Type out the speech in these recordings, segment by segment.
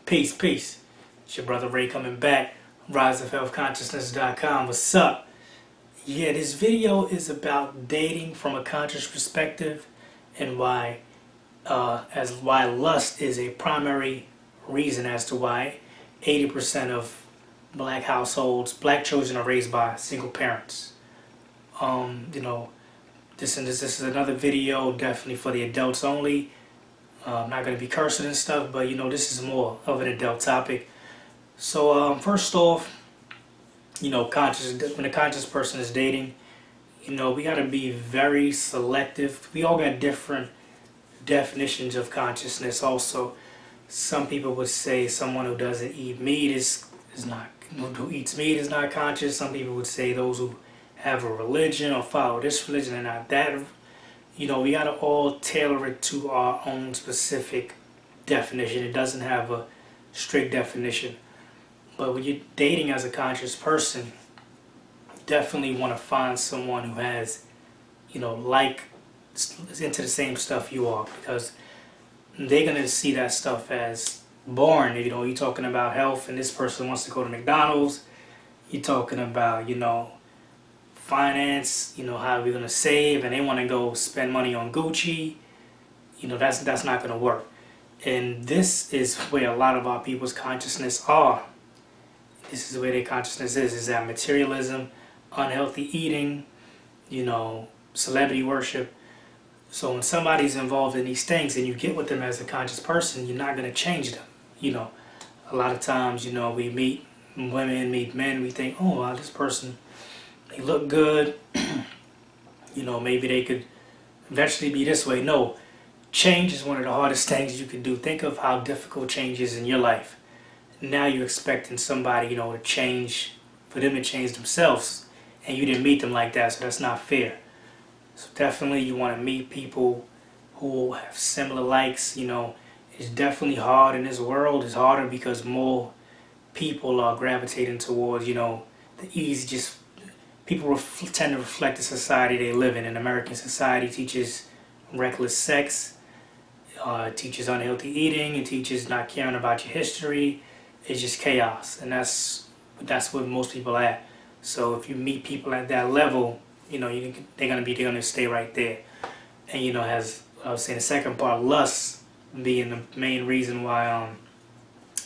Peace, peace. It's your brother Ray coming back. RiseOfHealthConsciousness.com. What's up? Yeah, this video is about dating from a conscious perspective and why lust is a primary reason as to why 80% of black households, black children are raised by single parents. You know, this is another video definitely for the adults only. I'm not going to be cursing and stuff, but this is more of an adult topic. So first off, when a conscious person is dating, we got to be very selective. We all got different definitions of consciousness. Also, some people would say someone who doesn't eat meat is not, who eats meat is not conscious. Some people would say those who have a religion or follow this religion are not that. We got to all tailor it to our own specific definition. It doesn't have a strict definition. But when you're dating as a conscious person, you definitely want to find someone who has, is into the same stuff you are, because they're going to see that stuff as boring. You're talking about health and this person wants to go to McDonald's. You're talking about, finance, how we're going to save, and they want to go spend money on Gucci. That's not going to work. And this is where a lot of our people's consciousness are. This is where their consciousness is that materialism, unhealthy eating, celebrity worship. So when somebody's involved in these things and you get with them as a conscious person, you're not going to change them. A lot of times, we meet women, meet men, we think, oh, wow, this person, they look good, maybe they could eventually be this way. No, change is one of the hardest things you can do. Think of how difficult change is in your life. Now you're expecting somebody, to change, for them to change themselves, and you didn't meet them like that, so that's not fair. So definitely you want to meet people who have similar likes. It's definitely hard in this world. It's harder because more people are gravitating towards, the easy, just people tend to reflect the society they live in. And American society teaches reckless sex, teaches unhealthy eating, it teaches not caring about your history. It's just chaos, and that's where most people are at. So if you meet people at that level, they're gonna stay right there. And as I was saying, the second part, lust being the main reason why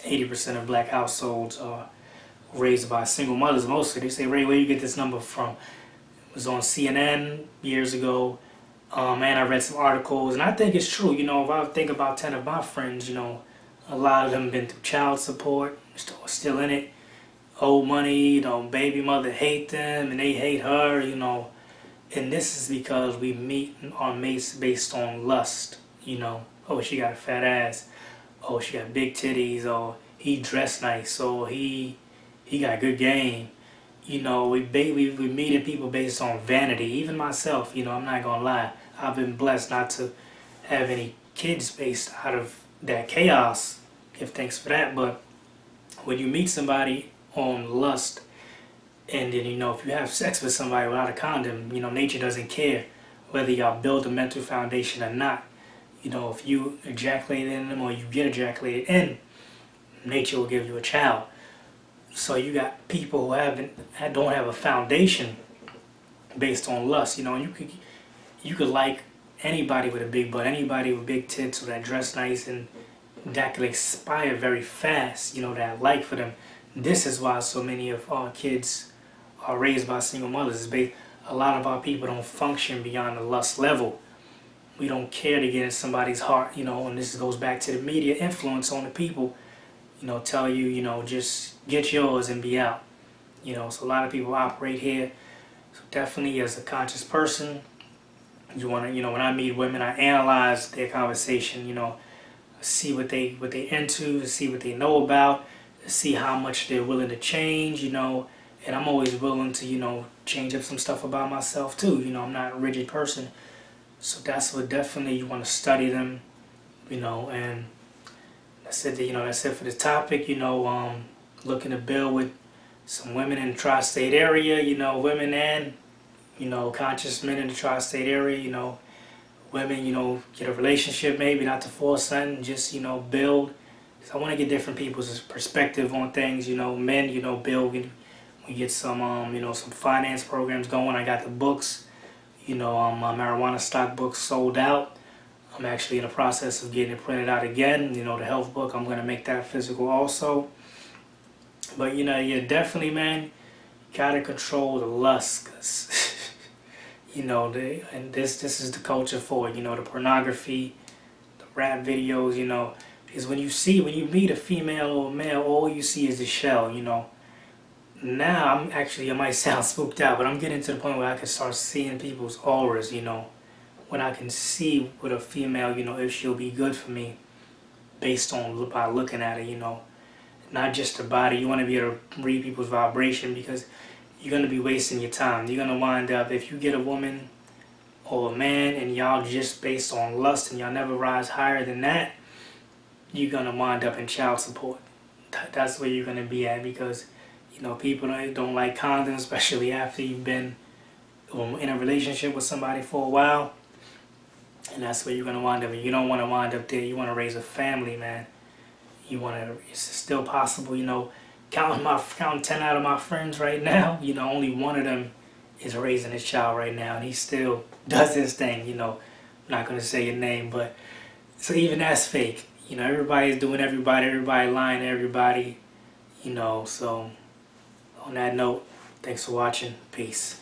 80% of black households are raised by single mothers. Mostly, they say, Ray, where you get this number from? It was on CNN years ago. And I read some articles, and I think it's true. If I think about 10 of my friends, a lot of them been through child support, still in it, old money, baby mother hate them, and they hate her, and this is because we meet on mates based on lust, oh, she got a fat ass, oh, she got big titties, or he dressed nice, or he got good game. We meeting people based on vanity. Even myself, I'm not gonna lie, I've been blessed not to have any kids based out of that chaos. Give thanks for that. But when you meet somebody on lust, and then if you have sex with somebody without a condom, nature doesn't care whether y'all build a mental foundation or not. If you ejaculate in them or you get ejaculated in, nature will give you a child. So you got people who don't have a foundation based on lust. And you could like anybody with a big butt, anybody with big tits or that dress nice, and that could expire very fast, that like for them. This is why so many of our kids are raised by single mothers. A lot of our people don't function beyond the lust level. We don't care to get in somebody's heart, and this goes back to the media influence on the people, tell you, just get yours and be out. So a lot of people operate here. So definitely as a conscious person, you want to, when I meet women, I analyze their conversation, see what they into, see what they know about, see how much they're willing to change, and I'm always willing to, change up some stuff about myself too. I'm not a rigid person. So that's what definitely you want to study them, and that's it, that's it for the topic. Looking to build with some women in the tri-state area, women and, conscious men in the tri-state area, women, get a relationship maybe, not to force something, just, build, 'Cause I want to get different people's perspective on things. You know, men, you know, Bill, we get some, you know, some finance programs going. I got the books, you know, my marijuana stock books sold out. I'm actually in the process of getting it printed out again. You know, the health book, I'm going to make that physical also. But, you know, yeah, definitely, man, you got to control the lust. Because, you know, and this is the culture for it. You know, the pornography, the rap videos, you know. Because when you meet a female or a male, all you see is the shell, you know. Now, I might sound spooked out, but I'm getting to the point where I can start seeing people's auras, you know. When I can see with a female, you know, if she'll be good for me based on by looking at her, you know. Not just the body. You want to be able to read people's vibration because you're going to be wasting your time. You're going to wind up, if you get a woman or a man and y'all just based on lust and y'all never rise higher than that, you're going to wind up in child support. That's where you're going to be at because, you know, people don't like condoms, especially after you've been in a relationship with somebody for a while. And that's where you're going to wind up. You don't want to wind up there. You want to raise a family, man. You want to, it's still possible, you know, counting 10 out of my friends right now, you know, only one of them is raising his child right now, and he still does his thing, you know. I'm not going to say your name, but, so even that's fake. You know, everybody's doing everybody lying to everybody, you know, so on that note, thanks for watching. Peace.